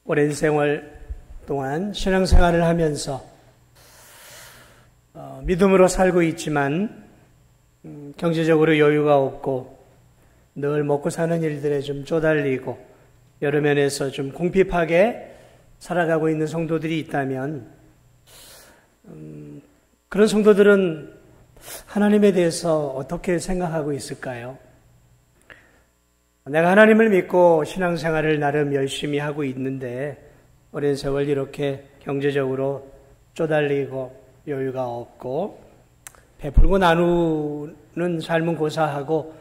오랜 세월 동안 신앙생활을 하면서 믿음으로 살고 있지만 경제적으로 여유가 없고 늘 먹고 사는 일들에 좀 쪼달리고 여러 면에서 좀 궁핍하게 살아가고 있는 성도들이 있다면 그런 성도들은 하나님에 대해서 어떻게 생각하고 있을까요? 내가 하나님을 믿고 신앙생활을 나름 열심히 하고 있는데 오랜 세월 이렇게 경제적으로 쪼달리고 여유가 없고 베풀고 나누는 삶은 고사하고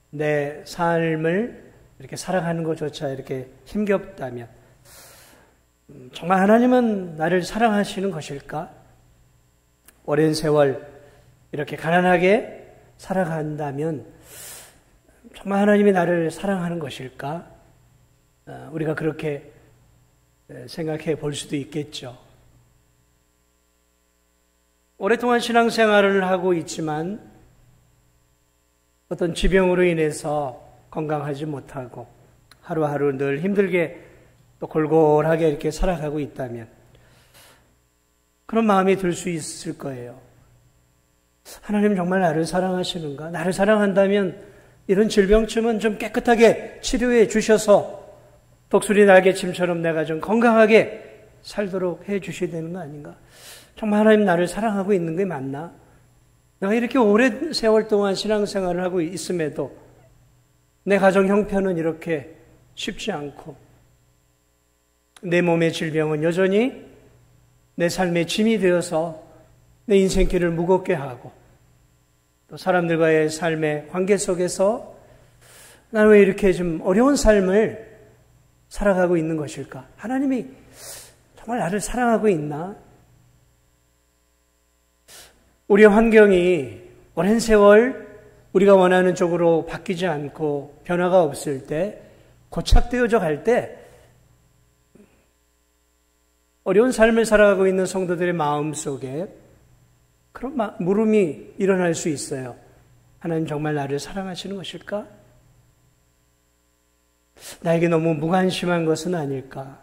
내 삶을 이렇게 살아가는 것조차 이렇게 힘겹다면 정말 하나님은 나를 사랑하시는 것일까? 오랜 세월 이렇게 가난하게 살아간다면 정말 하나님이 나를 사랑하는 것일까? 우리가 그렇게 생각해 볼 수도 있겠죠. 오랫동안 신앙생활을 하고 있지만 어떤 지병으로 인해서 건강하지 못하고 하루하루 늘 힘들게 또 골골하게 이렇게 살아가고 있다면 그런 마음이 들 수 있을 거예요. 하나님 정말 나를 사랑하시는가? 나를 사랑한다면 이런 질병쯤은 좀 깨끗하게 치료해 주셔서 독수리 날개침처럼 내가 좀 건강하게 살도록 해 주셔야 되는 거 아닌가? 정말 하나님 나를 사랑하고 있는 게 맞나? 내가 이렇게 오랜 세월 동안 신앙생활을 하고 있음에도 내 가정 형편은 이렇게 쉽지 않고 내 몸의 질병은 여전히 내 삶의 짐이 되어서 내 인생길을 무겁게 하고 또 사람들과의 삶의 관계 속에서 나는 왜 이렇게 좀 어려운 삶을 살아가고 있는 것일까? 하나님이 정말 나를 사랑하고 있나? 우리의 환경이 오랜 세월 우리가 원하는 쪽으로 바뀌지 않고 변화가 없을 때, 고착되어져 갈 때 어려운 삶을 살아가고 있는 성도들의 마음 속에 그런 물음이 일어날 수 있어요. 하나님 정말 나를 사랑하시는 것일까? 나에게 너무 무관심한 것은 아닐까?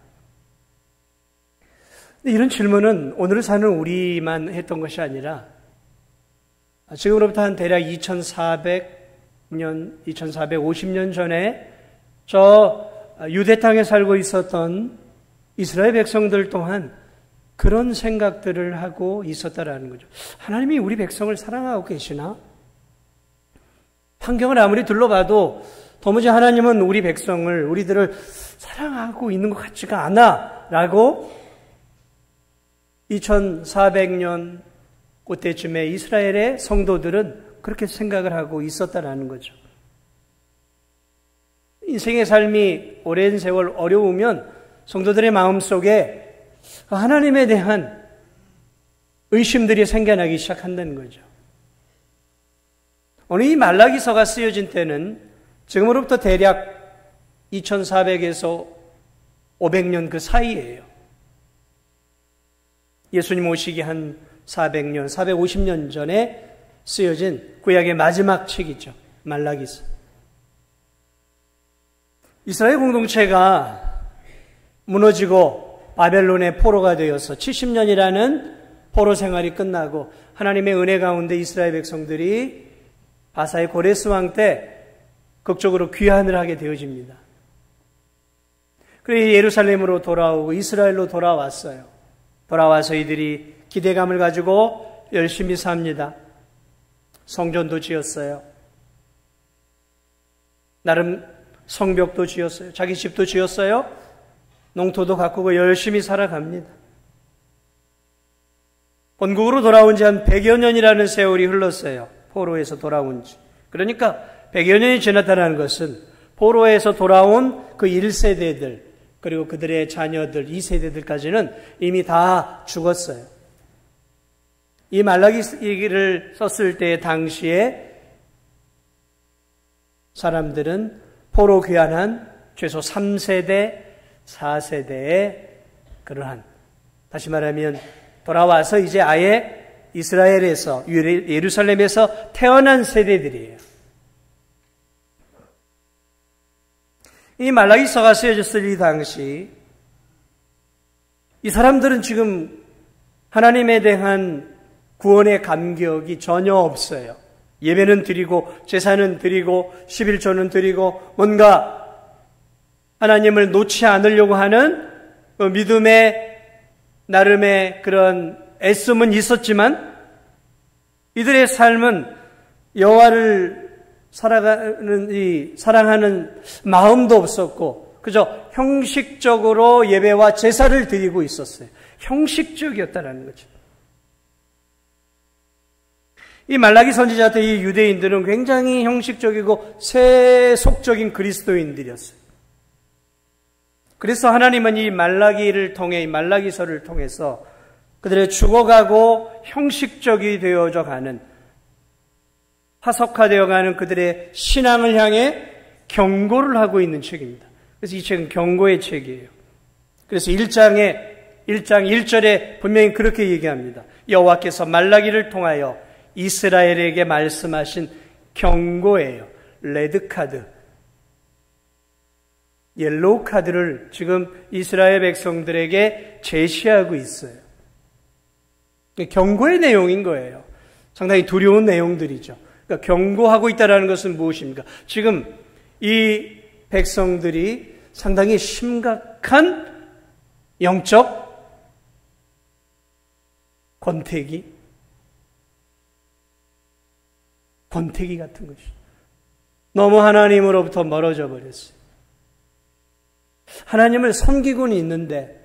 근데 이런 질문은 오늘을 사는 우리만 했던 것이 아니라 지금으로부터 한 대략 2450년 전에 저 유대 땅에 살고 있었던 이스라엘 백성들 또한 그런 생각들을 하고 있었다라는 거죠. 하나님이 우리 백성을 사랑하고 계시나? 환경을 아무리 둘러봐도 도무지 하나님은 우리 백성을, 우리들을 사랑하고 있는 것 같지가 않아 라고 2400년 그때쯤에 이스라엘의 성도들은 그렇게 생각을 하고 있었다라는 거죠. 인생의 삶이 오랜 세월 어려우면 성도들의 마음속에 하나님에 대한 의심들이 생겨나기 시작한다는 거죠. 오늘 이 말라기서가 쓰여진 때는 지금으로부터 대략 2400에서 500년 그 사이예요. 예수님 오시기 한 400년, 450년 전에 쓰여진 구약의 마지막 책이죠. 말라기서. 이스라엘 공동체가 무너지고 바벨론의 포로가 되어서 70년이라는 포로 생활이 끝나고 하나님의 은혜 가운데 이스라엘 백성들이 바사의 고레스 왕 때 극적으로 귀환을 하게 되어집니다. 그리고 예루살렘으로 돌아오고 이스라엘로 돌아왔어요. 돌아와서 이들이 기대감을 가지고 열심히 삽니다. 성전도 지었어요. 나름 성벽도 지었어요. 자기 집도 지었어요. 농토도 가꾸고 열심히 살아갑니다. 본국으로 돌아온 지 한 100여 년이라는 세월이 흘렀어요. 포로에서 돌아온 지. 그러니까 100여 년이 지났다는 것은 포로에서 돌아온 그 1세대들 그리고 그들의 자녀들 2세대들까지는 이미 다 죽었어요. 이 말라기를 썼을 때 당시에 사람들은 포로 귀환한 최소 3세대, 4세대의 그러한 다시 말하면 돌아와서 이제 아예 이스라엘에서 예루살렘에서 태어난 세대들이에요. 이 말라기서가 쓰여졌을 이 당시 이 사람들은 지금 하나님에 대한 구원의 감격이 전혀 없어요. 예배는 드리고 제사는 드리고 11조는 드리고 뭔가 하나님을 놓지 않으려고 하는 믿음의 나름의 그런 애씀은 있었지만 이들의 삶은 여호와를 사랑하는 마음도 없었고 그저 형식적으로 예배와 제사를 드리고 있었어요. 형식적이었다는 거죠. 이 말라기 선지자 때 이 유대인들은 굉장히 형식적이고 세속적인 그리스도인들이었어요. 그래서 하나님은 이 말라기를 통해, 이 말라기서를 통해서 그들의 죽어가고 형식적이 되어져 가는, 화석화되어 가는 그들의 신앙을 향해 경고를 하고 있는 책입니다. 그래서 이 책은 경고의 책이에요. 그래서 1장 1절에 분명히 그렇게 얘기합니다. 여호와께서 말라기를 통하여 이스라엘에게 말씀하신 경고예요. 레드카드, 옐로우 카드를 지금 이스라엘 백성들에게 제시하고 있어요. 경고의 내용인 거예요. 상당히 두려운 내용들이죠. 그러니까 경고하고 있다는 것은 무엇입니까? 지금 이 백성들이 상당히 심각한 영적 권태기 같은 것이죠. 너무 하나님으로부터 멀어져 버렸어요. 하나님을 섬기고는 있는데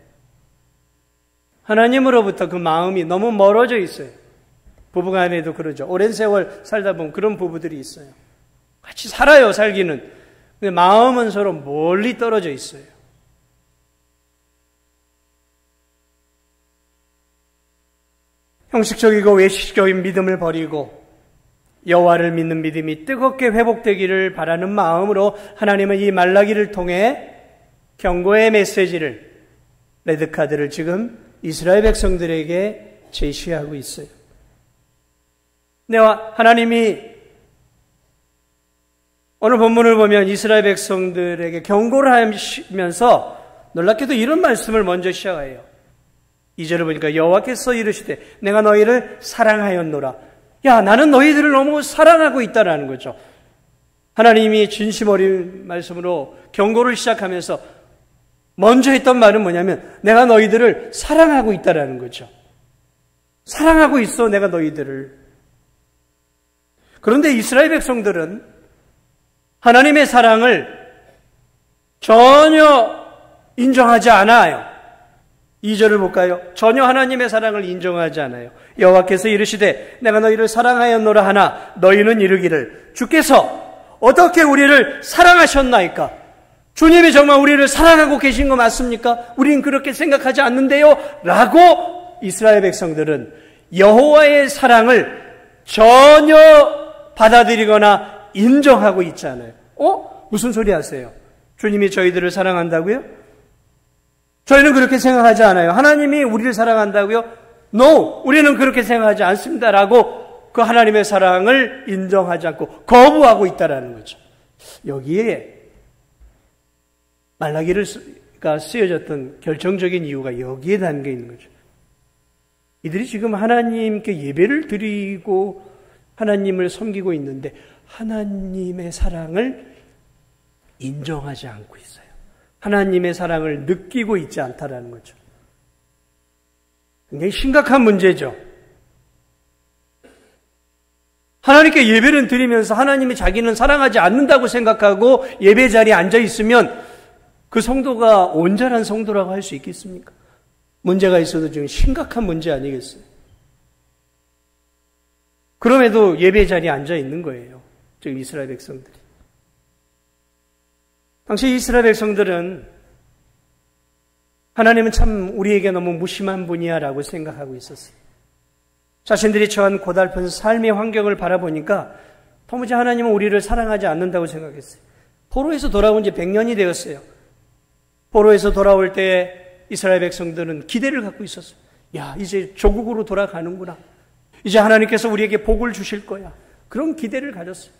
하나님으로부터 그 마음이 너무 멀어져 있어요. 부부간에도 그러죠. 오랜 세월 살다 보면 그런 부부들이 있어요. 같이 살아요, 살기는. 근데 마음은 서로 멀리 떨어져 있어요. 형식적이고 외식적인 믿음을 버리고 여호와를 믿는 믿음이 뜨겁게 회복되기를 바라는 마음으로 하나님은 이 말라기를 통해 경고의 메시지를, 레드카드를 지금 이스라엘 백성들에게 제시하고 있어요. 하나님이 오늘 본문을 보면 이스라엘 백성들에게 경고를 하면서 놀랍게도 이런 말씀을 먼저 시작해요. 2절을 보니까 여호와께서 이르시되 내가 너희를 사랑하였노라. 야, 나는 너희들을 너무 사랑하고 있다라는 거죠. 하나님이 진심 어린 말씀으로 경고를 시작하면서 먼저 했던 말은 뭐냐면 내가 너희들을 사랑하고 있다라는 거죠. 사랑하고 있어, 내가 너희들을. 그런데 이스라엘 백성들은 하나님의 사랑을 전혀 인정하지 않아요. 2절을 볼까요? 전혀 하나님의 사랑을 인정하지 않아요. 여호와께서 이르시되 내가 너희를 사랑하였노라 하나 너희는 이르기를 주께서 어떻게 우리를 사랑하셨나이까? 주님이 정말 우리를 사랑하고 계신 거 맞습니까? 우린 그렇게 생각하지 않는데요. 라고 이스라엘 백성들은 여호와의 사랑을 전혀 받아들이거나 인정하고 있지 않아요. 무슨 소리 하세요? 주님이 저희들을 사랑한다고요? 저희는 그렇게 생각하지 않아요. 하나님이 우리를 사랑한다고요? No! 우리는 그렇게 생각하지 않습니다. 라고 그 하나님의 사랑을 인정하지 않고 거부하고 있다는 거죠. 여기에 말라기가 쓰여졌던 결정적인 이유가 여기에 담겨 있는 거죠. 이들이 지금 하나님께 예배를 드리고 하나님을 섬기고 있는데 하나님의 사랑을 인정하지 않고 있어요. 하나님의 사랑을 느끼고 있지 않다라는 거죠. 굉장히 심각한 문제죠. 하나님께 예배를 드리면서 하나님이 자기는 사랑하지 않는다고 생각하고 예배 자리에 앉아 있으면 그 성도가 온전한 성도라고 할 수 있겠습니까? 문제가 있어도 지금 심각한 문제 아니겠어요? 그럼에도 예배 자리에 앉아 있는 거예요. 지금 이스라엘 백성들이. 당시 이스라엘 백성들은 하나님은 참 우리에게 너무 무심한 분이야 라고 생각하고 있었어요. 자신들이 처한 고달픈 삶의 환경을 바라보니까 도무지 하나님은 우리를 사랑하지 않는다고 생각했어요. 포로에서 돌아온 지 100년이 되었어요. 포로에서 돌아올 때 이스라엘 백성들은 기대를 갖고 있었어요. 야, 이제 조국으로 돌아가는구나. 이제 하나님께서 우리에게 복을 주실 거야. 그런 기대를 가졌어요.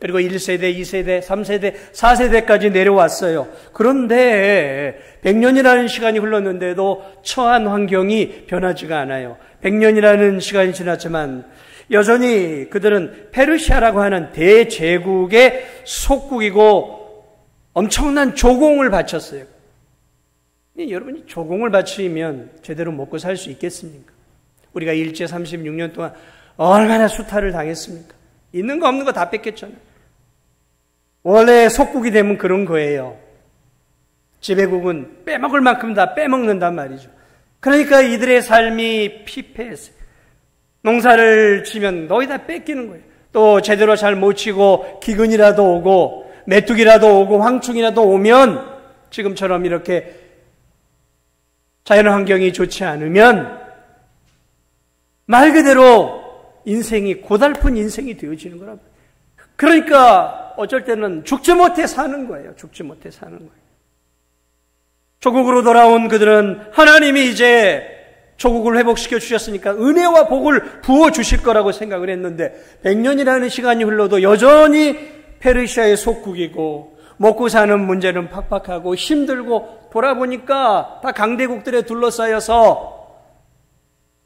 그리고 1세대, 2세대, 3세대, 4세대까지 내려왔어요. 그런데 100년이라는 시간이 흘렀는데도 처한 환경이 변하지가 않아요. 100년이라는 시간이 지났지만 여전히 그들은 페르시아라고 하는 대제국의 속국이고 엄청난 조공을 바쳤어요. 여러분이 조공을 바치면 제대로 먹고 살 수 있겠습니까? 우리가 일제 36년 동안 얼마나 수탈을 당했습니까? 있는 거 없는 거 다 뺏겼잖아요. 원래 속국이 되면 그런 거예요. 지배국은 빼먹을 만큼 다 빼먹는단 말이죠. 그러니까 이들의 삶이 피폐했어요. 농사를 지면 거의 다 뺏기는 거예요. 또 제대로 잘 못 치고 기근이라도 오고 메뚜기라도 오고 황충이라도 오면 지금처럼 이렇게 자연 환경이 좋지 않으면 말 그대로 인생이 고달픈 인생이 되어지는 거라고. 그러니까 어쩔 때는 죽지 못해 사는 거예요. 죽지 못해 사는 거예요. 조국으로 돌아온 그들은 하나님이 이제 조국을 회복시켜 주셨으니까 은혜와 복을 부어 주실 거라고 생각을 했는데 100년이라는 시간이 흘러도 여전히 페르시아의 속국이고 먹고 사는 문제는 팍팍하고 힘들고 돌아보니까 다 강대국들에 둘러싸여서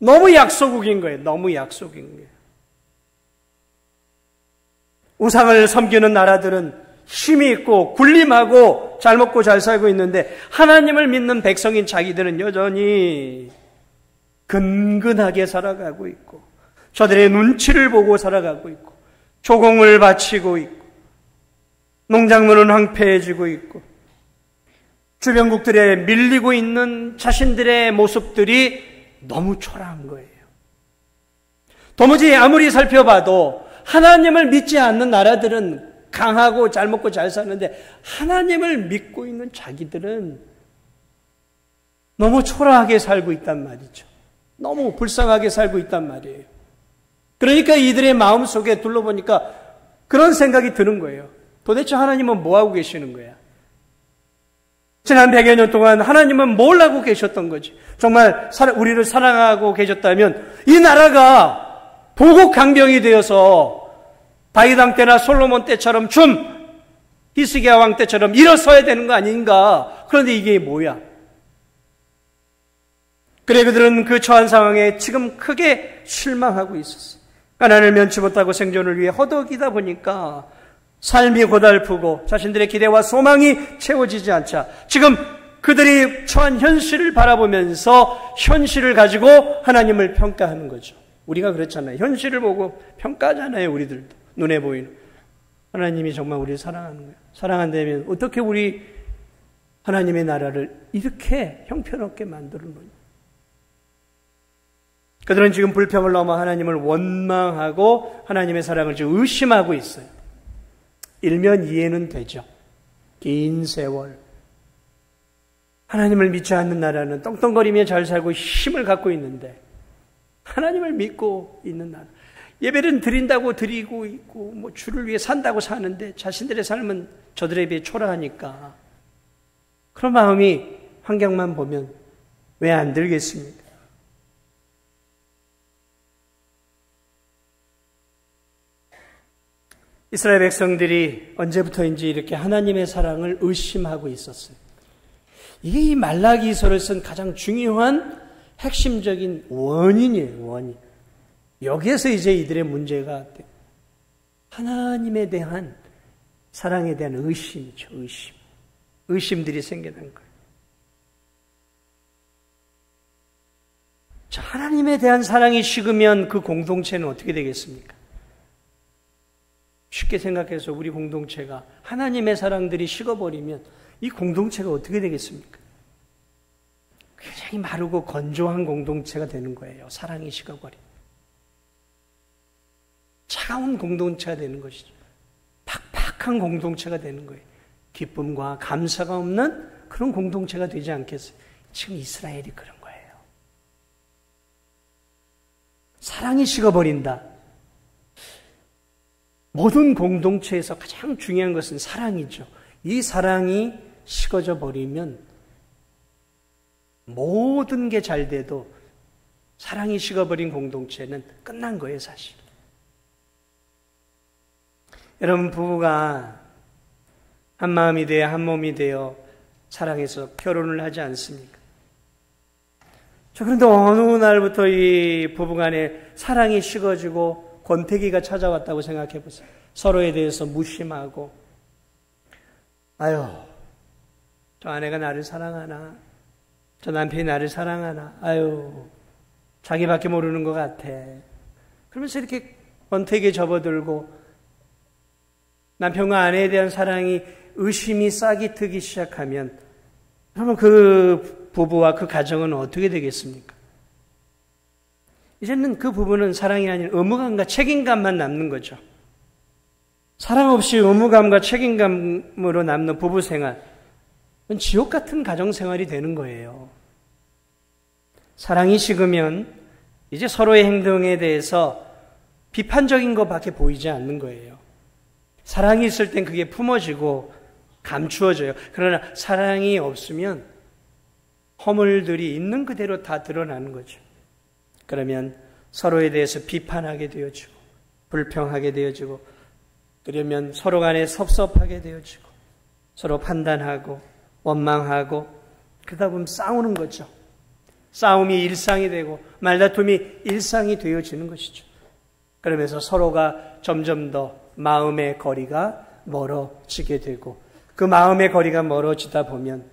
너무 약소국인 거예요. 너무 약소국인 거예요. 우상을 섬기는 나라들은 힘이 있고 군림하고 잘 먹고 잘 살고 있는데 하나님을 믿는 백성인 자기들은 여전히 근근하게 살아가고 있고 저들의 눈치를 보고 살아가고 있고 조공을 바치고 있고 농작물은 황폐해지고 있고 주변국들에 밀리고 있는 자신들의 모습들이 너무 초라한 거예요. 도무지 아무리 살펴봐도 하나님을 믿지 않는 나라들은 강하고 잘 먹고 잘 사는데 하나님을 믿고 있는 자기들은 너무 초라하게 살고 있단 말이죠. 너무 불쌍하게 살고 있단 말이에요. 그러니까 이들의 마음속에 둘러보니까 그런 생각이 드는 거예요. 도대체 하나님은 뭐 하고 계시는 거야? 지난 100여 년 동안 하나님은 뭘 하고 계셨던 거지? 정말 우리를 사랑하고 계셨다면 이 나라가 보국 강병이 되어서 다윗 왕 때나 솔로몬 때처럼 히스기야 왕 때처럼 일어서야 되는 거 아닌가? 그런데 이게 뭐야? 그래 그들은 그 처한 상황에 지금 크게 실망하고 있었어요. 가난을 면치 못하고 생존을 위해 허덕이다 보니까 삶이 고달프고 자신들의 기대와 소망이 채워지지 않자 지금 그들이 처한 현실을 바라보면서 현실을 가지고 하나님을 평가하는 거죠. 우리가 그렇잖아요. 현실을 보고 평가하잖아요. 우리들도 눈에 보이는. 하나님이 정말 우리를 사랑하는 거예요. 사랑한다면 어떻게 우리 하나님의 나라를 이렇게 형편없게 만드는 거예요. 그들은 지금 불평을 넘어 하나님을 원망하고 하나님의 사랑을 지금 의심하고 있어요. 일면 이해는 되죠. 긴 세월 하나님을 믿지 않는 나라는 떵떵거리며 잘 살고 힘을 갖고 있는데 하나님을 믿고 있는 나라, 예배는 드린다고 드리고 있고 뭐 주를 위해 산다고 사는데 자신들의 삶은 저들에 비해 초라하니까 그런 마음이 환경만 보면 왜 안 들겠습니까? 이스라엘 백성들이 언제부터인지 이렇게 하나님의 사랑을 의심하고 있었어요. 이게 이 말라기서를 쓴 가장 중요한 핵심적인 원인이에요. 원인. 여기에서 이제 이들의 문제가 하나님에 대한 사랑에 대한 의심이죠. 의심. 의심들이 생겨난 거예요. 자, 하나님에 대한 사랑이 식으면 그 공동체는 어떻게 되겠습니까? 쉽게 생각해서 우리 공동체가 하나님의 사랑들이 식어버리면 이 공동체가 어떻게 되겠습니까? 굉장히 마르고 건조한 공동체가 되는 거예요. 사랑이 식어버리면. 차가운 공동체가 되는 것이죠. 팍팍한 공동체가 되는 거예요. 기쁨과 감사가 없는 그런 공동체가 되지 않겠어요? 지금 이스라엘이 그런 거예요. 사랑이 식어버린다. 모든 공동체에서 가장 중요한 것은 사랑이죠. 이 사랑이 식어져 버리면 모든 게 잘 돼도 사랑이 식어버린 공동체는 끝난 거예요, 사실. 여러분, 부부가 한 마음이 되어 한 몸이 되어 사랑해서 결혼을 하지 않습니까? 그런데 어느 날부터 이 부부간에 사랑이 식어지고 권태기가 찾아왔다고 생각해 보세요. 서로에 대해서 무심하고, 아유, 저 아내가 나를 사랑하나? 저 남편이 나를 사랑하나? 아유, 자기밖에 모르는 것 같아. 그러면서 이렇게 권태기에 접어들고 남편과 아내에 대한 사랑이 의심이 싹이 트기 시작하면 그러면 그 부부와 그 가정은 어떻게 되겠습니까? 이제는 그 부부는 사랑이 아닌 의무감과 책임감만 남는 거죠. 사랑 없이 의무감과 책임감으로 남는 부부 생활, 그건 지옥 같은 가정 생활이 되는 거예요. 사랑이 식으면 이제 서로의 행동에 대해서 비판적인 것밖에 보이지 않는 거예요. 사랑이 있을 땐 그게 품어지고 감추어져요. 그러나 사랑이 없으면 허물들이 있는 그대로 다 드러나는 거죠. 그러면 서로에 대해서 비판하게 되어지고 불평하게 되어지고, 그러면 서로 간에 섭섭하게 되어지고 서로 판단하고 원망하고, 그러다 보면 싸우는 거죠. 싸움이 일상이 되고 말다툼이 일상이 되어지는 것이죠. 그러면서 서로가 점점 더 마음의 거리가 멀어지게 되고, 그 마음의 거리가 멀어지다 보면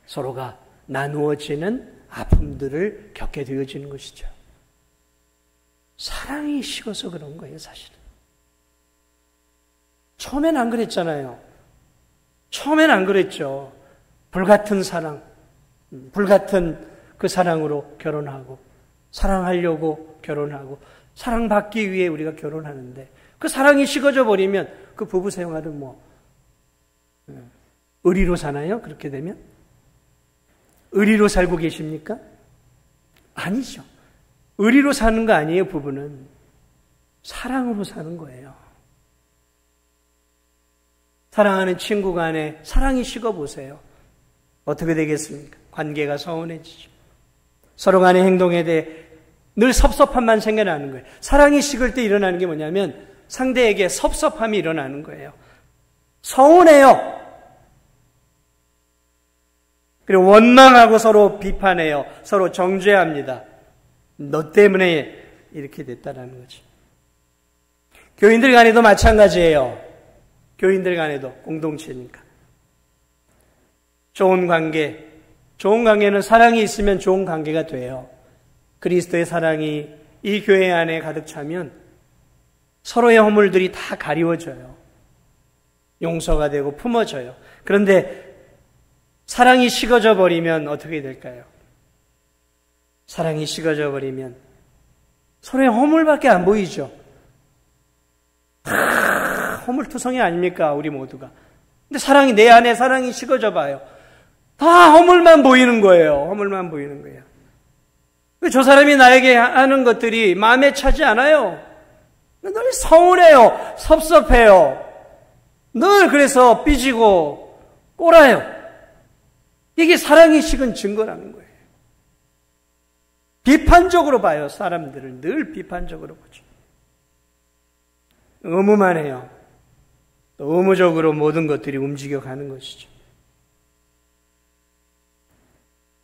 서로가 나누어지는 아픔들을 겪게 되어지는 것이죠. 사랑이 식어서 그런 거예요, 사실은. 처음엔 안 그랬잖아요. 처음엔 안 그랬죠. 불같은 사랑, 불같은 그 사랑으로 결혼하고, 사랑하려고 결혼하고, 사랑받기 위해 우리가 결혼하는데, 그 사랑이 식어져 버리면 그 부부 생활은 의리로 사나요? 그렇게 되면? 의리로 살고 계십니까? 아니죠. 의리로 사는 거 아니에요, 부부는. 사랑으로 사는 거예요. 사랑하는 친구 간에 사랑이 식어보세요. 어떻게 되겠습니까? 관계가 서운해지죠. 서로 간의 행동에 대해 늘 섭섭함만 생겨나는 거예요. 사랑이 식을 때 일어나는 게 뭐냐면 상대에게 섭섭함이 일어나는 거예요. 서운해요. 그리고 원망하고 서로 비판해요. 서로 정죄합니다. 너 때문에 이렇게 됐다라는 거지. 교인들 간에도 마찬가지예요. 교인들 간에도 공동체니까. 좋은 관계는 사랑이 있으면 좋은 관계가 돼요. 그리스도의 사랑이 이 교회 안에 가득 차면 서로의 허물들이 다 가리워져요. 용서가 되고 품어져요. 그런데 사랑이 식어져 버리면 어떻게 될까요? 사랑이 식어져 버리면 서로의 허물밖에 안 보이죠. 다 허물투성이 아닙니까, 우리 모두가. 근데 내 안에 사랑이 식어져 봐요. 다 허물만 보이는 거예요. 허물만 보이는 거예요. 저 사람이 나에게 하는 것들이 마음에 차지 않아요. 늘 서운해요. 섭섭해요. 늘 그래서 삐지고 꼴아요. 이게 사랑이 식은 증거라는 거예요. 비판적으로 봐요. 사람들을 늘 비판적으로 보죠. 의무만 해요. 또 의무적으로 모든 것들이 움직여가는 것이죠.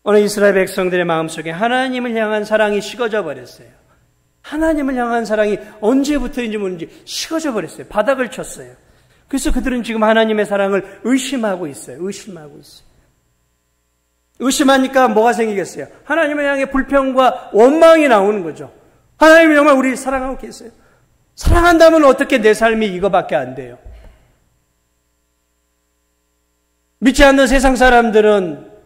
오늘 이스라엘 백성들의 마음속에 하나님을 향한 사랑이 식어져 버렸어요. 하나님을 향한 사랑이 언제부터인지 모르는지 식어져 버렸어요. 바닥을 쳤어요. 그래서 그들은 지금 하나님의 사랑을 의심하고 있어요. 의심하니까 뭐가 생기겠어요? 하나님을 향해 불평과 원망이 나오는 거죠. 하나님이 정말 우리를 사랑하고 계세요? 사랑한다면 어떻게 내 삶이 이거밖에 안 돼요? 믿지 않는 세상 사람들은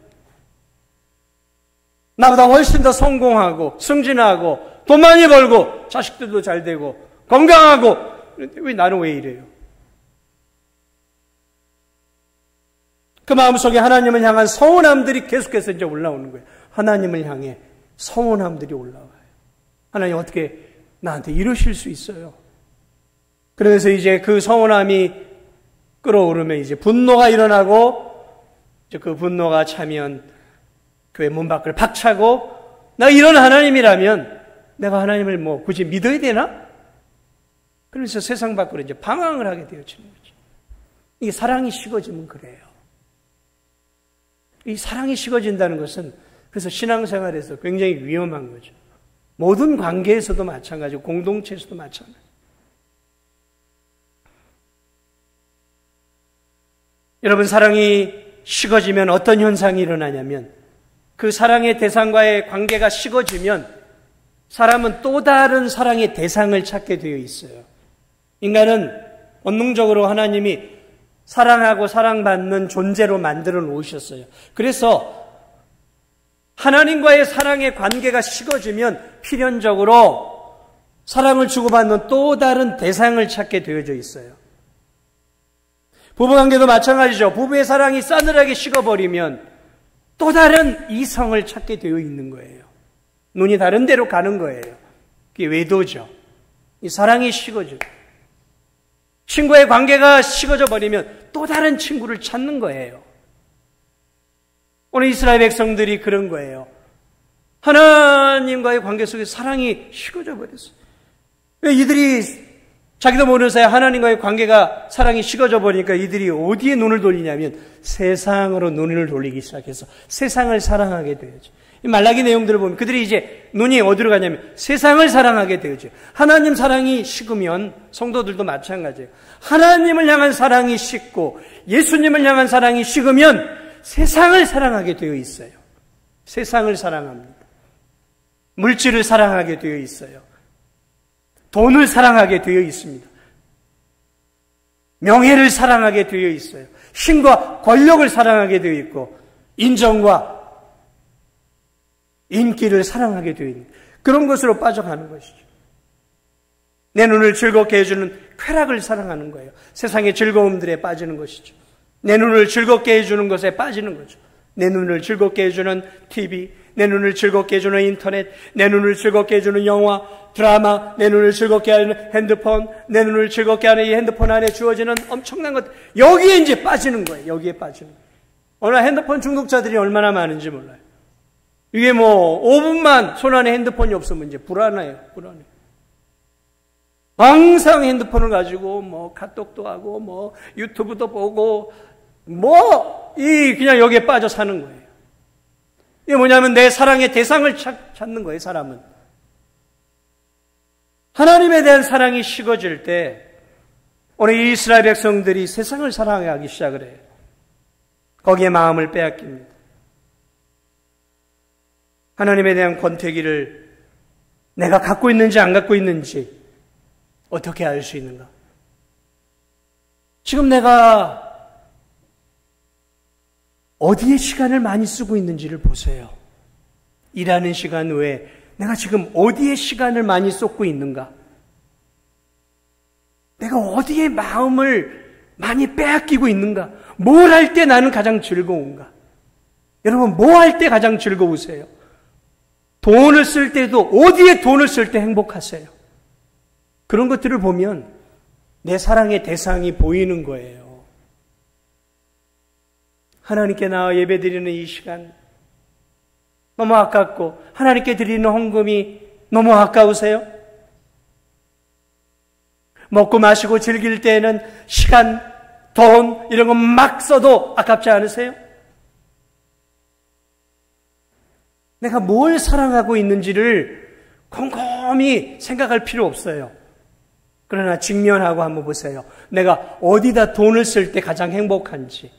나보다 훨씬 더 성공하고 승진하고 돈 많이 벌고 자식들도 잘 되고 건강하고, 왜 나는 왜 이래요? 그 마음속에 하나님을 향한 서운함들이 계속해서 이제 올라오는 거예요. 하나님을 향해 서운함들이 올라와요. 하나님 어떻게 나한테 이러실 수 있어요? 그래서 이제 그 서운함이 끓어오르면 이제 분노가 일어나고, 이제 그 분노가 차면 교회 문 밖을 박차고, 나 이런 하나님이라면 내가 하나님을 굳이 믿어야 되나? 그래서 세상 밖으로 이제 방황을 하게 되어지는 거죠. 이게 사랑이 식어지면 그래요. 이 사랑이 식어진다는 것은 그래서 신앙생활에서 굉장히 위험한 거죠. 모든 관계에서도 마찬가지고 공동체에서도 마찬가지고. 여러분, 사랑이 식어지면 어떤 현상이 일어나냐면 그 사랑의 대상과의 관계가 식어지면 사람은 또 다른 사랑의 대상을 찾게 되어 있어요. 인간은 본능적으로 하나님이 사랑하고 사랑받는 존재로 만들어 놓으셨어요. 그래서 하나님과의 사랑의 관계가 식어지면 필연적으로 사랑을 주고받는 또 다른 대상을 찾게 되어져 있어요. 부부관계도 마찬가지죠. 부부의 사랑이 싸늘하게 식어버리면 또 다른 이성을 찾게 되어 있는 거예요. 눈이 다른 데로 가는 거예요. 그게 외도죠. 이 사랑이 식어져. 친구의 관계가 식어져 버리면 또 다른 친구를 찾는 거예요. 오늘 이스라엘 백성들이 그런 거예요. 하나님과의 관계 속에 사랑이 식어져 버렸어요. 왜 이들이 자기도 모르는 사이에 하나님과의 관계가 사랑이 식어져 버리니까 이들이 어디에 눈을 돌리냐면 세상으로 눈을 돌리기 시작해서 세상을 사랑하게 되어져. 이 말라기 내용들을 보면 그들이 이제 눈이 어디로 가냐면 세상을 사랑하게 되어져. 하나님 사랑이 식으면 성도들도 마찬가지예요. 하나님을 향한 사랑이 식고 예수님을 향한 사랑이 식으면 세상을 사랑하게 되어 있어요. 세상을 사랑합니다. 물질을 사랑하게 되어 있어요. 돈을 사랑하게 되어 있습니다. 명예를 사랑하게 되어 있어요. 힘과 권력을 사랑하게 되어 있고 인정과 인기를 사랑하게 되어 있는 그런 것으로 빠져가는 것이죠. 내 눈을 즐겁게 해주는 쾌락을 사랑하는 거예요. 세상의 즐거움들에 빠지는 것이죠. 내 눈을 즐겁게 해주는 것에 빠지는 거죠. 내 눈을 즐겁게 해주는 TV, 내 눈을 즐겁게 해주는 인터넷, 내 눈을 즐겁게 해주는 영화, 드라마, 내 눈을 즐겁게 하는 핸드폰, 내 눈을 즐겁게 하는 이 핸드폰 안에 주어지는 엄청난 것, 여기에 이제 빠지는 거예요. 여기에 빠지는 거예요. 오늘 핸드폰 중독자들이 얼마나 많은지 몰라요. 이게 뭐 5분만 손 안에 핸드폰이 없으면 이제 불안해요. 불안해요. 항상 핸드폰을 가지고 뭐 카톡도 하고 뭐 유튜브도 보고 그냥 여기에 빠져 사는 거예요. 이게 뭐냐면 내 사랑의 대상을 찾는 거예요, 사람은. 하나님에 대한 사랑이 식어질 때 오늘 이스라엘 백성들이 세상을 사랑하기 시작을 해요. 거기에 마음을 빼앗깁니다. 하나님에 대한 권태기를 내가 갖고 있는지 안 갖고 있는지 어떻게 알 수 있는가? 지금 내가 어디에 시간을 많이 쓰고 있는지를 보세요. 일하는 시간 외에 내가 지금 어디에 시간을 많이 쏟고 있는가? 내가 어디에 마음을 많이 빼앗기고 있는가? 뭘 할 때 나는 가장 즐거운가? 여러분, 뭐 할 때 가장 즐거우세요? 돈을 쓸 때도 어디에 돈을 쓸 때 행복하세요? 그런 것들을 보면 내 사랑의 대상이 보이는 거예요. 하나님께 나와 예배드리는 이 시간 너무 아깝고 하나님께 드리는 헌금이 너무 아까우세요? 먹고 마시고 즐길 때에는 시간, 돈 이런 거 막 써도 아깝지 않으세요? 내가 뭘 사랑하고 있는지를 곰곰이 생각할 필요 없어요. 그러나 직면하고 한번 보세요. 내가 어디다 돈을 쓸 때 가장 행복한지,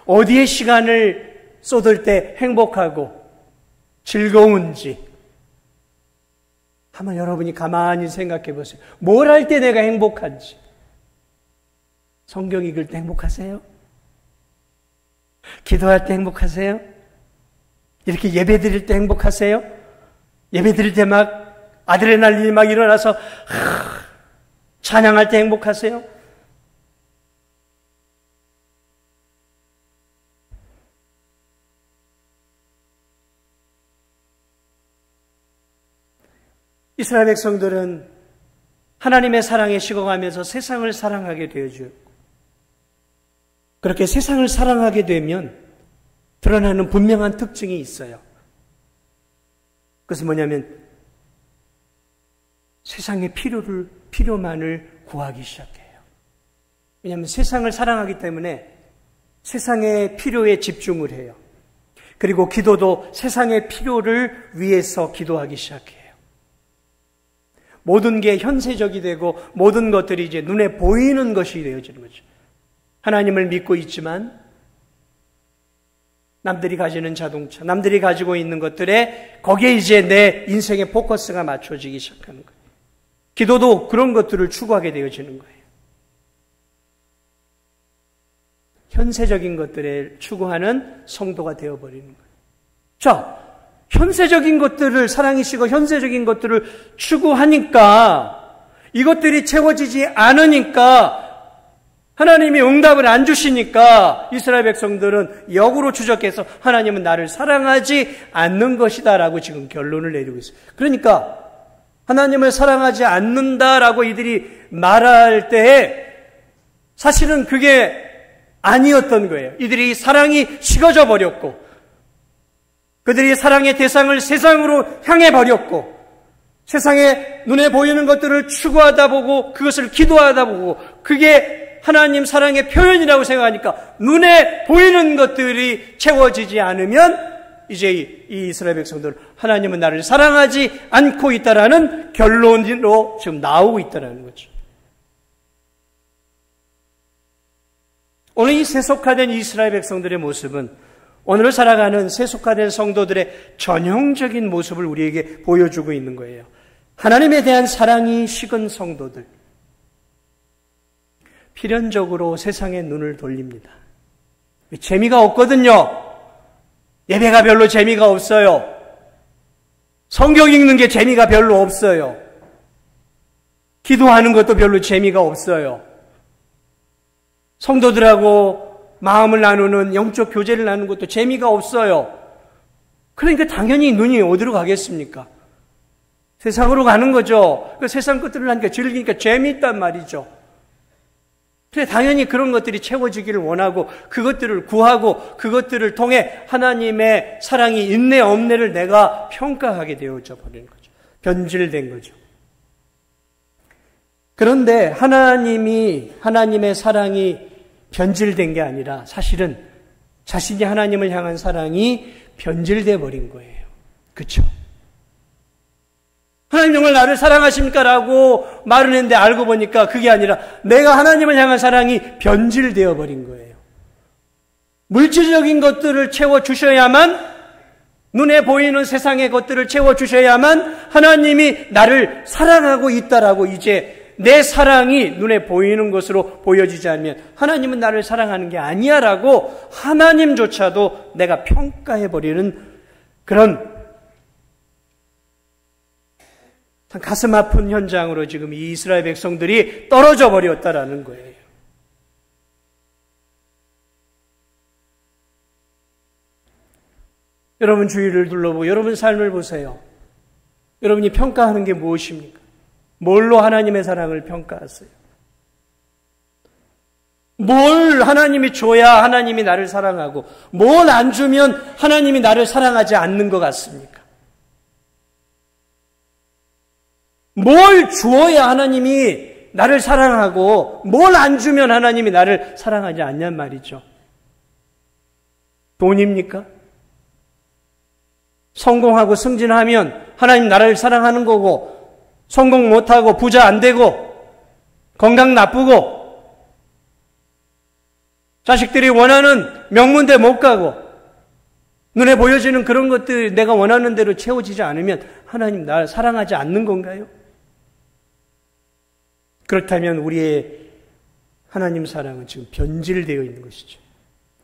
어디에 시간을 쏟을 때 행복하고 즐거운지 한번 여러분이 가만히 생각해 보세요. 뭘 할 때 내가 행복한지. 성경 읽을 때 행복하세요? 기도할 때 행복하세요? 이렇게 예배 드릴 때 행복하세요? 예배 드릴 때 막 아드레날린이 막 일어나서 찬양할 때 행복하세요? 이스라엘 백성들은 하나님의 사랑에 식어가면서 세상을 사랑하게 되어주고, 그렇게 세상을 사랑하게 되면 드러나는 분명한 특징이 있어요. 그것은 뭐냐면 세상의 필요만을 구하기 시작해요. 왜냐하면 세상을 사랑하기 때문에 세상의 필요에 집중을 해요. 그리고 기도도 세상의 필요를 위해서 기도하기 시작해요. 모든 게 현세적이 되고 모든 것들이 이제 눈에 보이는 것이 되어지는 거죠. 하나님을 믿고 있지만 남들이 가지는 자동차, 남들이 가지고 있는 것들에 거기에 이제 내 인생의 포커스가 맞춰지기 시작하는 거예요. 기도도 그런 것들을 추구하게 되어지는 거예요. 현세적인 것들을 추구하는 성도가 되어버리는 거예요. 자, 현세적인 것들을 사랑이시고 현세적인 것들을 추구하니까 이것들이 채워지지 않으니까 하나님이 응답을 안 주시니까 이스라엘 백성들은 역으로 추적해서 하나님은 나를 사랑하지 않는 것이다라고 지금 결론을 내리고 있어요. 그러니까 하나님을 사랑하지 않는다라고 이들이 말할 때에 사실은 그게 아니었던 거예요. 이들이 사랑이 식어져 버렸고 그들이 사랑의 대상을 세상으로 향해 버렸고 세상에 눈에 보이는 것들을 추구하다 보고 그것을 기도하다 보고 그게 하나님 사랑의 표현이라고 생각하니까 눈에 보이는 것들이 채워지지 않으면 이제 이 이스라엘 백성들 하나님은 나를 사랑하지 않고 있다라는 결론으로 지금 나오고 있다는 거죠. 오늘 이 세속화된 이스라엘 백성들의 모습은 오늘을 살아가는 세속화된 성도들의 전형적인 모습을 우리에게 보여주고 있는 거예요. 하나님에 대한 사랑이 식은 성도들, 필연적으로 세상에 눈을 돌립니다. 재미가 없거든요. 예배가 별로 재미가 없어요. 성경 읽는 게 재미가 별로 없어요. 기도하는 것도 별로 재미가 없어요. 성도들하고 마음을 나누는 영적 교제를 나누는 것도 재미가 없어요. 그러니까 당연히 눈이 어디로 가겠습니까? 세상으로 가는 거죠. 그 세상 것들을 하니까 즐기니까 재미있단 말이죠. 그래서 당연히 그런 것들이 채워지기를 원하고 그것들을 구하고 그것들을 통해 하나님의 사랑이 있네 없네를 내가 평가하게 되어져 버리는 거죠. 변질된 거죠. 그런데 하나님의 사랑이 변질된 게 아니라 사실은 자신이 하나님을 향한 사랑이 변질돼 버린 거예요. 그렇죠? 하나님 정말 나를 사랑하십니까? 라고 말을 했는데 알고 보니까 그게 아니라 내가 하나님을 향한 사랑이 변질되어 버린 거예요. 물질적인 것들을 채워주셔야만, 눈에 보이는 세상의 것들을 채워주셔야만 하나님이 나를 사랑하고 있다라고 이제 내 사랑이 눈에 보이는 것으로 보여지지 않으면 하나님은 나를 사랑하는 게 아니야 라고 하나님조차도 내가 평가해버리는 그런 참 가슴 아픈 현장으로 지금 이 이스라엘 백성들이 떨어져 버렸다라는 거예요. 여러분 주위를 둘러보고 여러분 삶을 보세요. 여러분이 평가하는 게 무엇입니까? 뭘로 하나님의 사랑을 평가하세요? 뭘 하나님이 줘야 하나님이 나를 사랑하고 뭘 안 주면 하나님이 나를 사랑하지 않는 것 같습니까? 뭘 주어야 하나님이 나를 사랑하고 뭘 안 주면 하나님이 나를 사랑하지 않냔 말이죠. 돈입니까? 성공하고 승진하면 하나님 나를 사랑하는 거고 성공 못하고 부자 안 되고 건강 나쁘고 자식들이 원하는 명문대 못 가고 눈에 보여지는 그런 것들 내가 원하는 대로 채워지지 않으면 하나님 나를 사랑하지 않는 건가요? 그렇다면 우리의 하나님 사랑은 지금 변질되어 있는 것이죠.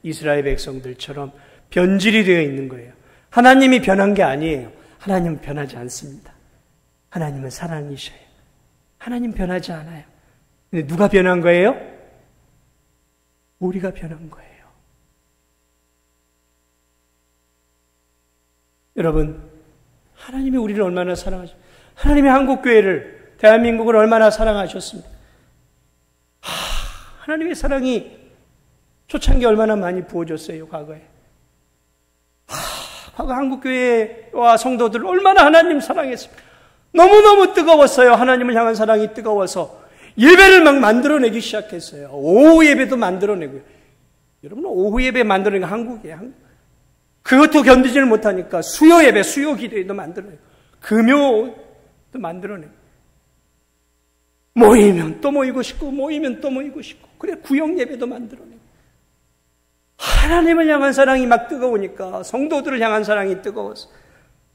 이스라엘 백성들처럼 변질이 되어 있는 거예요. 하나님이 변한 게 아니에요. 하나님은 변하지 않습니다. 하나님은 사랑이셔요. 하나님 변하지 않아요. 근데 누가 변한 거예요? 우리가 변한 거예요. 여러분, 하나님이 우리를 얼마나 사랑하십니까? 하나님이 한국교회를, 대한민국을 얼마나 사랑하셨습니까? 하나님의 사랑이 초창기 얼마나 많이 부어졌어요, 과거에. 과거 한국교회와 성도들을 얼마나 하나님 사랑했습니까? 너무너무 뜨거웠어요. 하나님을 향한 사랑이 뜨거워서 예배를 막 만들어내기 시작했어요. 오후 예배도 만들어내고요. 여러분, 오후 예배 만들어내는 게 한국이에요. 그것도 견디지를 못하니까 수요 예배, 수요 기도회도 만들어내고 금요도 만들어내고 모이면 또 모이고 싶고 모이면 또 모이고 싶고 그래 구역 예배도 만들어내고 하나님을 향한 사랑이 막 뜨거우니까 성도들을 향한 사랑이 뜨거워서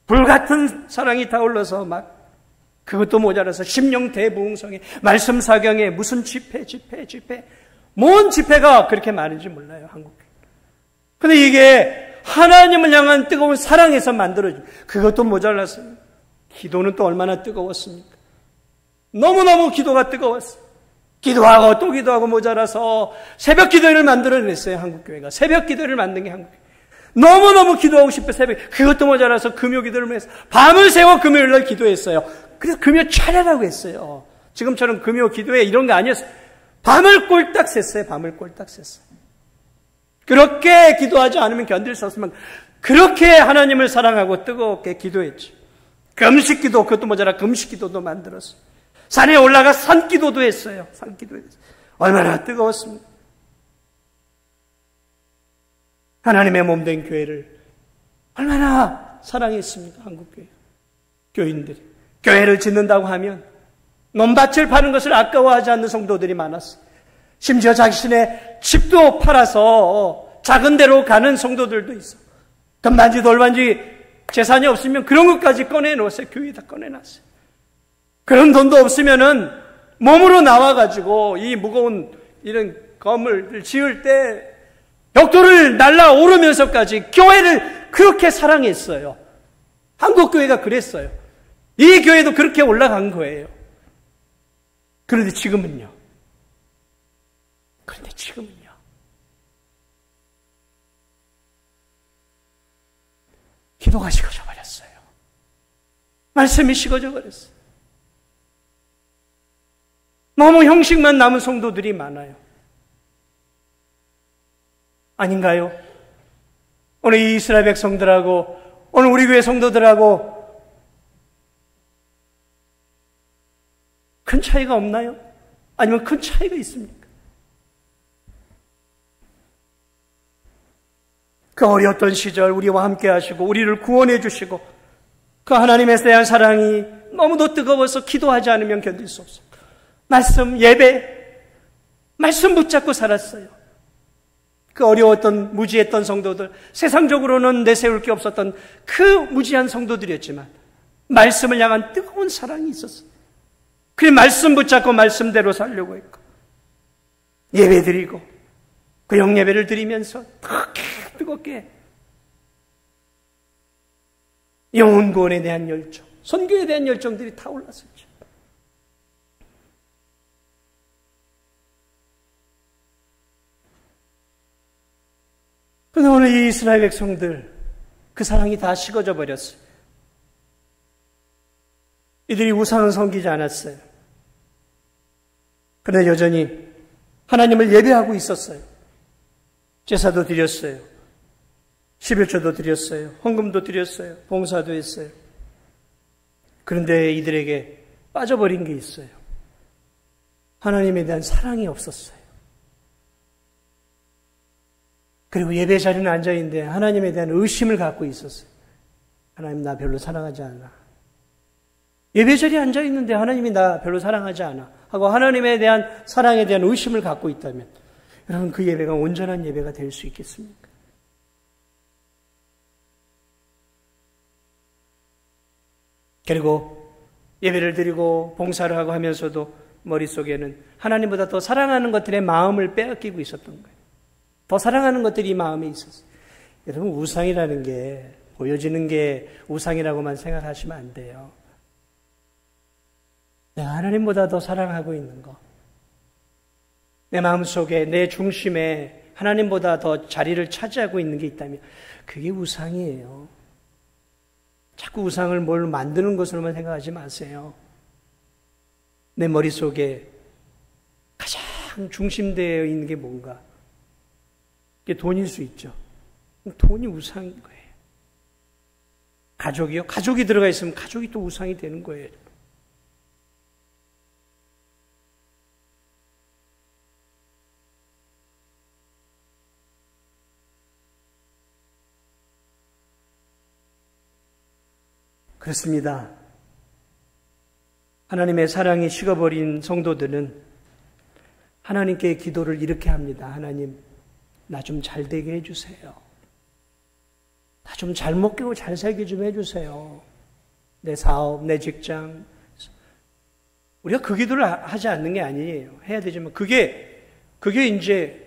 불같은 사랑이 타올라서 막 그것도 모자라서 심령 대부흥성에 말씀 사경에 무슨 집회 뭔 집회가 그렇게 많은지 몰라요. 한국에. 근데 이게 하나님을 향한 뜨거운 사랑에서 만들어진 그것도 모자랐어요. 기도는 또 얼마나 뜨거웠습니까? 너무너무 기도가 뜨거웠어요. 기도하고 또 기도하고 모자라서 새벽 기도회를 만들어냈어요. 한국교회가. 새벽 기도회를 만든 게 한국교회. 너무너무 기도하고 싶어 새벽 그것도 모자라서 금요 기도를 해서 밤을 새워 금요일날 기도했어요. 그래서 금요 차례라고 했어요. 지금처럼 금요 기도회 이런 거 아니었어요. 밤을 꼴딱 샜어요. 밤을 꼴딱 샜어요. 그렇게 기도하지 않으면 견딜 수 없으면 그렇게 하나님을 사랑하고 뜨겁게 기도했죠. 금식 기도 그것도 모자라 금식 기도도 만들었어요. 산에 올라가 산 기도도 했어요. 산 기도했어요. 얼마나 뜨거웠습니까? 하나님의 몸된 교회를 얼마나 사랑했습니까? 한국교회 교인들이 교회를 짓는다고 하면 논밭을 파는 것을 아까워하지 않는 성도들이 많았어요. 심지어 자신의 집도 팔아서 작은 데로 가는 성도들도 있어. 금반지 돌반지 재산이 없으면 그런 것까지 꺼내놓았어요. 교회에다 꺼내놨어요. 그런 돈도 없으면은 몸으로 나와가지고 이 무거운 이런 건물을 지을 때 벽돌을 날라오르면서까지 교회를 그렇게 사랑했어요. 한국교회가 그랬어요. 이 교회도 그렇게 올라간 거예요. 그런데 지금은요. 기도가 식어져 버렸어요. 말씀이 식어져 버렸어요. 너무 형식만 남은 성도들이 많아요. 아닌가요? 오늘 이 이스라엘 백성들하고 오늘 우리 교회 성도들하고 큰 차이가 없나요? 아니면 큰 차이가 있습니까? 그 어려웠던 시절 우리와 함께 하시고 우리를 구원해 주시고 그 하나님에 대한 사랑이 너무도 뜨거워서 기도하지 않으면 견딜 수 없어요. 말씀, 예배, 말씀 붙잡고 살았어요. 그 어려웠던 무지했던 성도들, 세상적으로는 내세울 게 없었던 그 무지한 성도들이었지만 말씀을 향한 뜨거운 사랑이 있었어요. 그 말씀 붙잡고 말씀대로 살려고 했고 예배 드리고 그 영예배를 드리면서 뜨겁게 영혼 구원에 대한 열정, 선교에 대한 열정들이 타올랐었죠. 그런데 오늘 이 이스라엘 백성들 그 사랑이 다 식어져 버렸어요. 이들이 우상을 섬기지 않았어요. 그런데 여전히 하나님을 예배하고 있었어요. 제사도 드렸어요. 11조도 드렸어요. 헌금도 드렸어요. 봉사도 했어요. 그런데 이들에게 빠져버린 게 있어요. 하나님에 대한 사랑이 없었어요. 그리고 예배 자리는 앉아있는데 하나님에 대한 의심을 갖고 있었어요. 하나님 나 별로 사랑하지 않아. 예배 자리에 앉아있는데 하나님이 나 별로 사랑하지 않아. 하고 하나님에 대한 사랑에 대한 의심을 갖고 있다면 여러분 그 예배가 온전한 예배가 될 수 있겠습니까? 그리고 예배를 드리고 봉사를 하고 하면서도 머릿속에는 하나님보다 더 사랑하는 것들의 마음을 빼앗기고 있었던 거예요. 더 사랑하는 것들이 마음에 있었어요. 여러분 우상이라는 게 보여지는 게 우상이라고만 생각하시면 안 돼요. 내가 하나님보다 더 사랑하고 있는 거, 내 마음속에 내 중심에 하나님보다 더 자리를 차지하고 있는 게 있다면 그게 우상이에요. 자꾸 우상을 뭘 만드는 것으로만 생각하지 마세요. 내 머릿속에 가장 중심되어 있는 게 뭔가? 그게 돈일 수 있죠. 돈이 우상인 거예요. 가족이요? 가족이 들어가 있으면 가족이 또 우상이 되는 거예요. 그렇습니다. 하나님의 사랑이 식어버린 성도들은 하나님께 기도를 이렇게 합니다. 하나님, 나 좀 잘 되게 해주세요. 나 좀 잘 먹고 잘 살게 좀 해주세요. 내 사업, 내 직장. 우리가 그 기도를 하지 않는 게 아니에요. 해야 되지만 그게 이제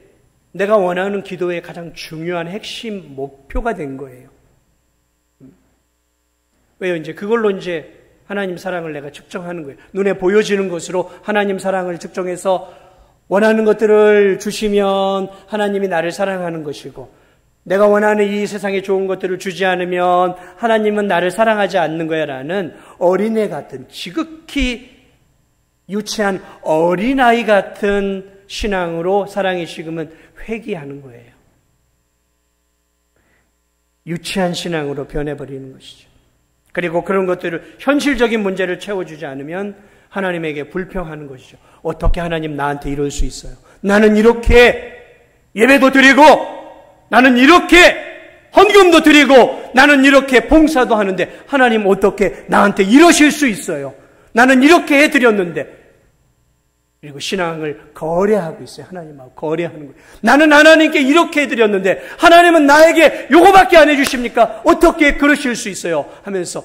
내가 원하는 기도의 가장 중요한 핵심 목표가 된 거예요. 왜요? 이제 그걸로 이제 하나님 사랑을 내가 측정하는 거예요. 눈에 보여지는 것으로 하나님 사랑을 측정해서 원하는 것들을 주시면 하나님이 나를 사랑하는 것이고, 내가 원하는 이 세상에 좋은 것들을 주지 않으면 하나님은 나를 사랑하지 않는 거야 라는 어린애 같은, 지극히 유치한 어린아이 같은 신앙으로 사랑이 식으면 회귀하는 거예요. 유치한 신앙으로 변해버리는 것이죠. 그리고 그런 것들을, 현실적인 문제를 채워주지 않으면 하나님에게 불평하는 것이죠. 어떻게 하나님 나한테 이럴 수 있어요? 나는 이렇게 예배도 드리고, 나는 이렇게 헌금도 드리고, 나는 이렇게 봉사도 하는데 하나님 어떻게 나한테 이러실 수 있어요? 나는 이렇게 해드렸는데. 그리고 신앙을 거래하고 있어요. 하나님하고 거래하는 거예요. 나는 하나님께 이렇게 해드렸는데 하나님은 나에게 요거밖에 안 해주십니까? 어떻게 그러실 수 있어요? 하면서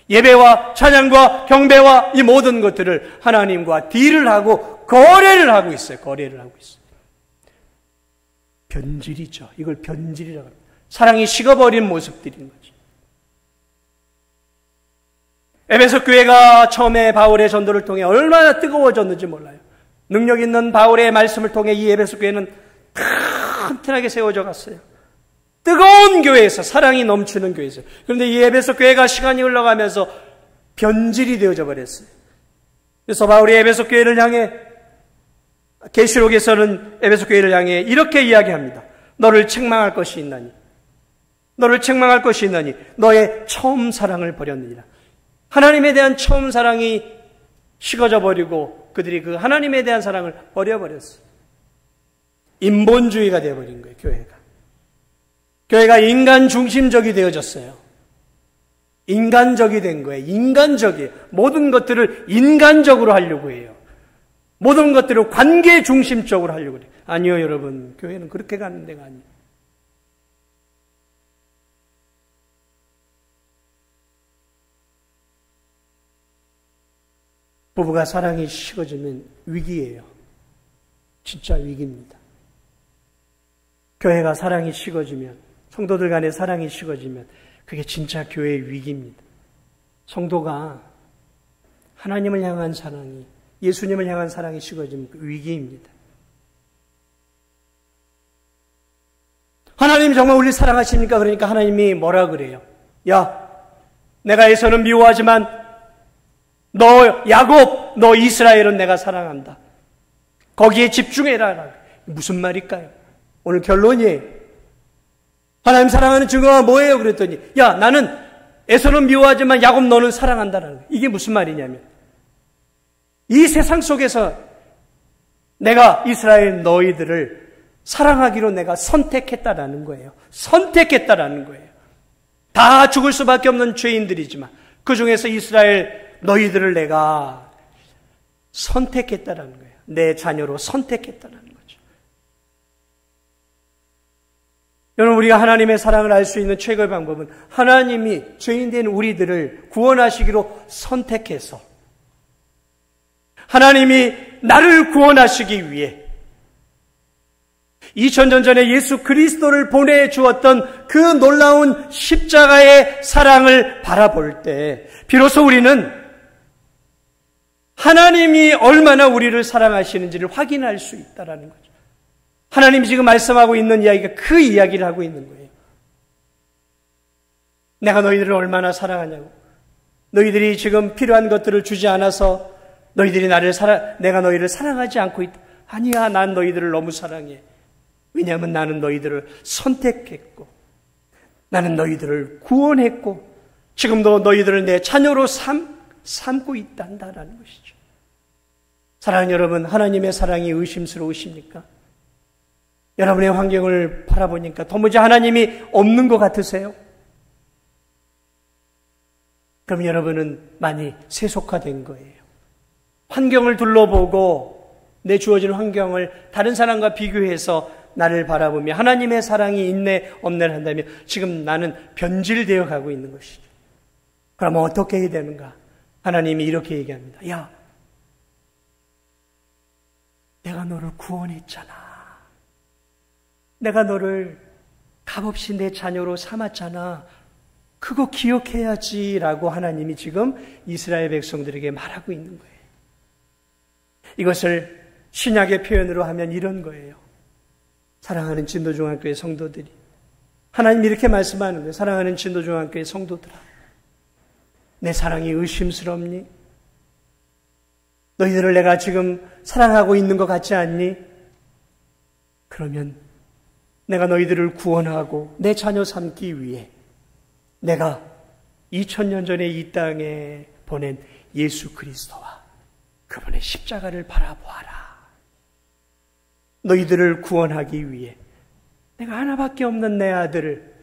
예배와 찬양과 경배와 이 모든 것들을 하나님과 딜을 하고 거래를 하고 있어요. 거래를 하고 있어요. 변질이죠. 이걸 변질이라고 합니다. 사랑이 식어버린 모습들인 거죠. 에베소 교회가 처음에 바울의 전도를 통해 얼마나 뜨거워졌는지 몰라요. 능력 있는 바울의 말씀을 통해 이 에베소 교회는 튼튼하게 세워져 갔어요. 뜨거운 교회에서, 사랑이 넘치는 교회에서. 그런데 이 에베소 교회가 시간이 흘러가면서 변질이 되어져 버렸어요. 그래서 바울이 에베소 교회를 향해, 계시록에서는 에베소 교회를 향해 이렇게 이야기합니다. 너를 책망할 것이 있나니, 너를 책망할 것이 있나니 너의 처음 사랑을 버렸느니라. 하나님에 대한 처음 사랑이 식어져 버리고 그들이 그 하나님에 대한 사랑을 버려버렸어요. 인본주의가 되어버린 거예요. 교회가 인간 중심적이 되어졌어요. 인간적이 된 거예요. 인간적이에요. 모든 것들을 인간적으로 하려고 해요. 모든 것들을 관계 중심적으로 하려고 해요. 아니요, 여러분. 교회는 그렇게 가는 데가 아니에요. 부부가 사랑이 식어지면 위기예요. 진짜 위기입니다. 교회가 사랑이 식어지면, 성도들 간의 사랑이 식어지면 그게 진짜 교회의 위기입니다. 성도가 하나님을 향한 사랑이, 예수님을 향한 사랑이 식어지면 그 위기입니다. 하나님 정말 우리를 사랑하십니까? 그러니까 하나님이 뭐라 그래요? 야, 내가 에서는 미워하지만 너 야곱, 너 이스라엘은 내가 사랑한다. 거기에 집중해라. 무슨 말일까요? 오늘 결론이에요. 하나님 사랑하는 증거가 뭐예요? 그랬더니 야, 나는 에서는 미워하지만 야곱 너는 사랑한다라는 거예요. 이게 무슨 말이냐면 이 세상 속에서 내가 이스라엘 너희들을 사랑하기로 내가 선택했다라는 거예요. 선택했다라는 거예요. 다 죽을 수밖에 없는 죄인들이지만 그 중에서 이스라엘 너희들을 내가 선택했다라는 거예요. 내 자녀로 선택했다라는 거죠. 여러분, 우리가 하나님의 사랑을 알 수 있는 최고의 방법은 하나님이 죄인된 우리들을 구원하시기로 선택해서 하나님이 나를 구원하시기 위해 2000년 전에 예수 그리스도를 보내주었던 그 놀라운 십자가의 사랑을 바라볼 때 비로소 우리는 하나님이 얼마나 우리를 사랑하시는지를 확인할 수 있다는 거죠. 하나님이 지금 말씀하고 있는 이야기가 그 이야기를 하고 있는 거예요. 내가 너희들을 얼마나 사랑하냐고. 너희들이 지금 필요한 것들을 주지 않아서 너희들이 내가 너희를 사랑하지 않고 있다. 아니야, 난 너희들을 너무 사랑해. 왜냐하면 나는 너희들을 선택했고 나는 너희들을 구원했고 지금도 너희들을 내 자녀로 삼고 있단다라는 것이죠. 사랑하는 여러분, 하나님의 사랑이 의심스러우십니까? 여러분의 환경을 바라보니까 도무지 하나님이 없는 것 같으세요? 그럼 여러분은 많이 세속화된 거예요. 환경을 둘러보고 내 주어진 환경을 다른 사람과 비교해서 나를 바라보며 하나님의 사랑이 있네 없네 한다면 지금 나는 변질되어 가고 있는 것이죠. 그러면 어떻게 해야 되는가? 하나님이 이렇게 얘기합니다. 야, 내가 너를 구원했잖아. 내가 너를 값없이 내 자녀로 삼았잖아. 그거 기억해야지라고 하나님이 지금 이스라엘 백성들에게 말하고 있는 거예요. 이것을 신약의 표현으로 하면 이런 거예요. 사랑하는 진도중앙교회 성도들이 하나님이 이렇게 말씀하는 거예요. 사랑하는 진도중앙교회 성도들아, 내 사랑이 의심스럽니? 너희들을 내가 지금 사랑하고 있는 것 같지 않니? 그러면 내가 너희들을 구원하고 내 자녀 삼기 위해 내가 2000년 전에 이 땅에 보낸 예수 그리스도와 그분의 십자가를 바라보아라. 너희들을 구원하기 위해 내가 하나밖에 없는 내 아들을,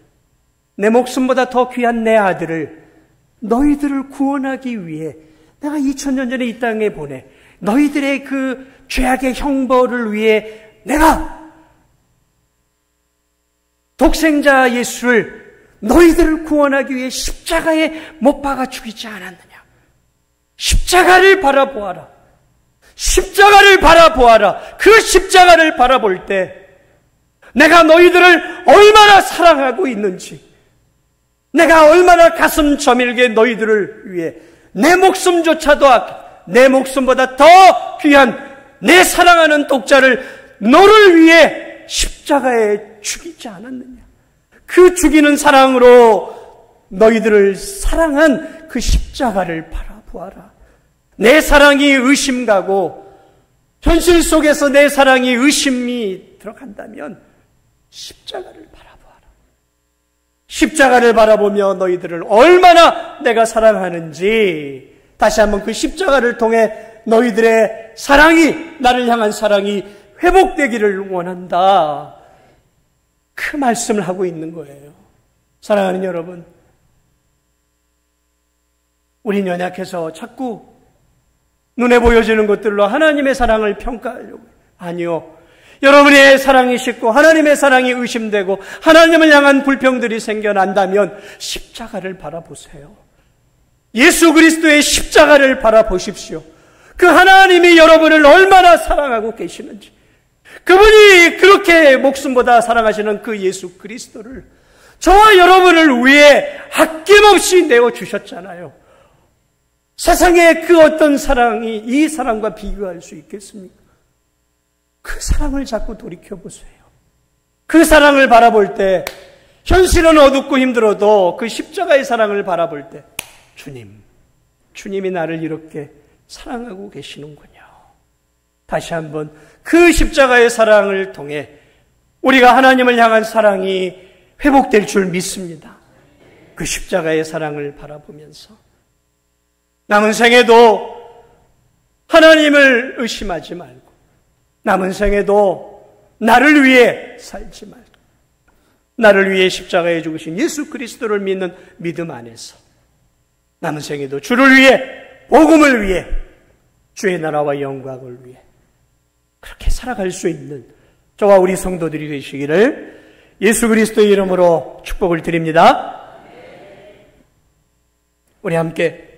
내 목숨보다 더 귀한 내 아들을 너희들을 구원하기 위해 내가 2000년 전에 이 땅에 보내 너희들의 그 죄악의 형벌을 위해 내가 독생자 예수를 너희들을 구원하기 위해 십자가에 못 박아 죽이지 않았느냐. 십자가를 바라보아라. 십자가를 바라보아라. 그 십자가를 바라볼 때 내가 너희들을 얼마나 사랑하고 있는지, 내가 얼마나 가슴 저밀게 너희들을 위해 내 목숨조차도 내 목숨보다 더 귀한 내 사랑하는 독자를 너를 위해 십자가에 죽이지 않았느냐. 그 죽이는 사랑으로 너희들을 사랑한 그 십자가를 바라보아라. 내 사랑이 의심 가고 현실 속에서 내 사랑이 의심이 들어간다면 십자가를 바라보아라. 십자가를 바라보며 너희들을 얼마나 내가 사랑하는지 다시 한번 그 십자가를 통해 너희들의 사랑이, 나를 향한 사랑이 회복되기를 원한다. 그 말씀을 하고 있는 거예요. 사랑하는 여러분, 우린 연약해서 자꾸 눈에 보여지는 것들로 하나님의 사랑을 평가하려고 해요. 아니요. 여러분의 사랑이 식고 하나님의 사랑이 의심되고 하나님을 향한 불평들이 생겨난다면 십자가를 바라보세요. 예수 그리스도의 십자가를 바라보십시오. 그 하나님이 여러분을 얼마나 사랑하고 계시는지, 그분이 그렇게 목숨보다 사랑하시는 그 예수 그리스도를 저와 여러분을 위해 아낌없이 내어주셨잖아요. 세상에 그 어떤 사랑이 이 사랑과 비교할 수 있겠습니까? 그 사랑을 자꾸 돌이켜보세요. 그 사랑을 바라볼 때 현실은 어둡고 힘들어도 그 십자가의 사랑을 바라볼 때 주님이 나를 이렇게 사랑하고 계시는군요. 다시 한번 그 십자가의 사랑을 통해 우리가 하나님을 향한 사랑이 회복될 줄 믿습니다. 그 십자가의 사랑을 바라보면서 남은 생에도 하나님을 의심하지 말고, 남은 생에도 나를 위해 살지 말고, 나를 위해 십자가에 죽으신 예수 그리스도를 믿는 믿음 안에서 남은 생에도 주를 위해, 복음을 위해, 주의 나라와 영광을 위해 그렇게 살아갈 수 있는 저와 우리 성도들이 되시기를 예수 그리스도의 이름으로 축복을 드립니다. 우리 함께